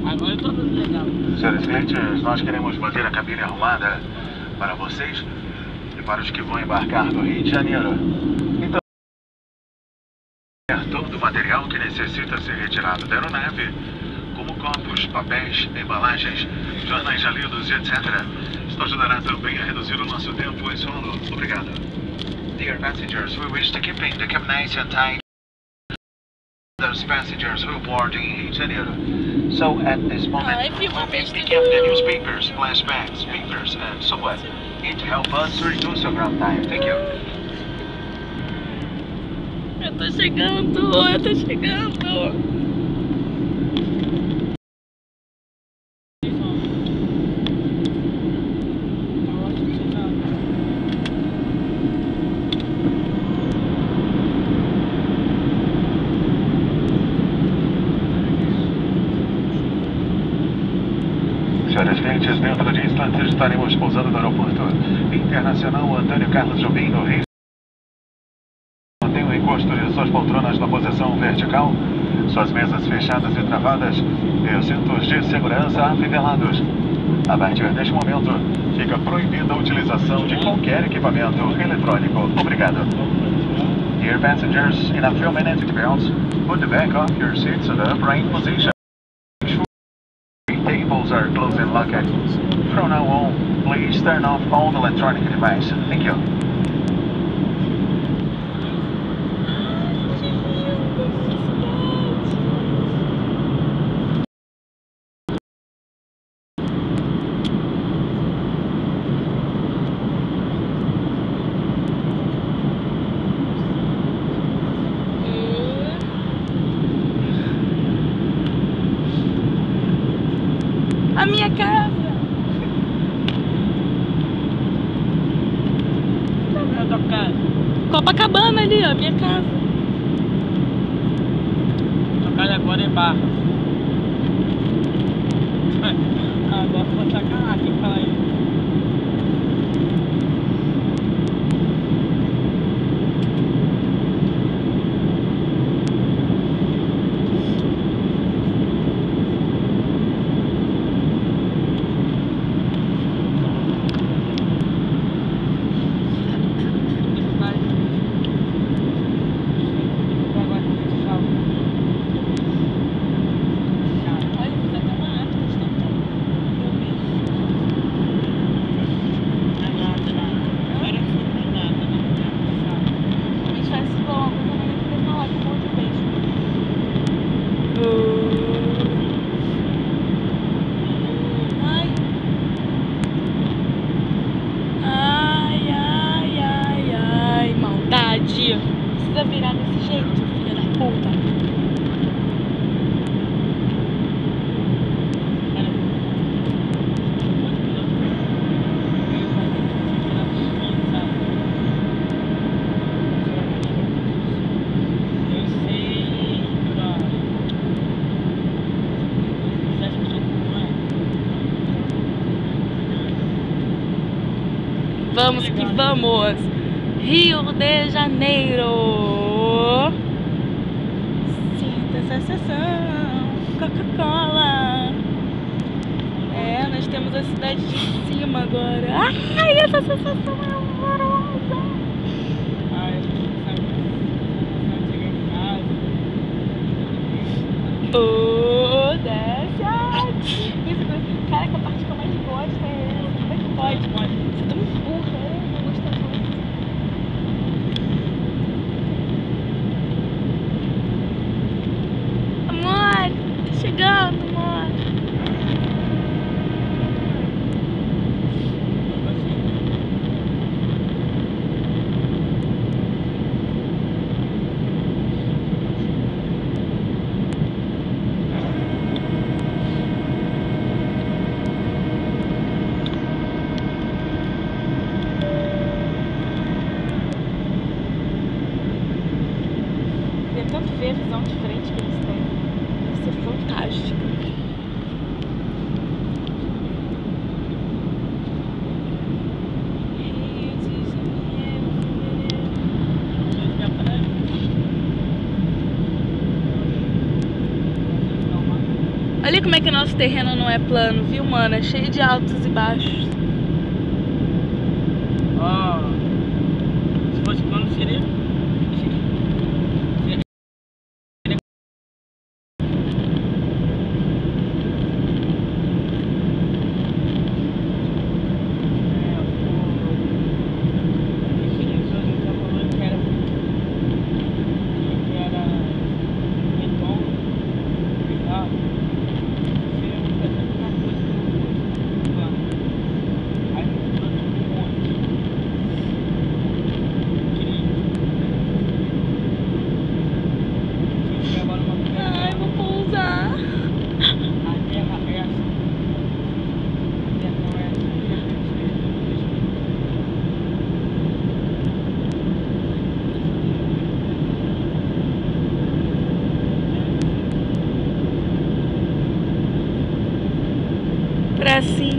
Agora eu tô tudo legal. Senhores clientes, nós queremos manter a cabine arrumada para vocês e para os que vão embarcar do Rio de Janeiro. Então, todo o material que necessita ser retirado da aeronave, como copos, papéis, embalagens, jornais já lidos e etc. Isto ajudará também a reduzir o nosso tempo em solo. Obrigado. Dear passengers, we wish to keep the cabin nice and tight. Those passengers who board in Rio de Janeiro. So at this moment, we will be picking up the newspapers, flashbacks, papers, and so on. It help us reduce your ground time. Thank you. Eu tô chegando. Senhoras e senhores, dentro de instantes estaremos pousando no aeroporto internacional Antônio Carlos Jobim, no Rio. Mantém o encosto de suas poltronas na posição vertical, suas mesas fechadas e travadas e os cintos de segurança afivelados. A partir deste momento, fica proibida a utilização de qualquer equipamento eletrônico. Obrigado. Dear passengers, in a few minutes it bells, put the back of your seats in the upright position. Tables are closed and locked. From now on, please turn off all electronic devices. Thank you. A minha casa. Cadê a tua casa? Copacabana ali, ó, minha casa. Tua casa agora é barra. Agora vou sacar aqui pra aí. Precisa virar desse jeito, filha da puta. Vamos que vamos! Rio de Janeiro! Sinta essa sensação, Coca-Cola! É, nós temos a cidade de cima agora. Ai, essa sensação é horrorosa! Ai, sabe, chegar em casa. Oh, desce! Isso, cara, que a parte que eu mais gosto é essa. Como é que pode? Você tá muito burra, eu não gosto muito. Amor, tá chegando, amor. Olha como é que nosso terreno não é plano, viu, mano? É cheio de altos e baixos. Ó, se fosse plano seria... Ai, vou pousar. Pra cima.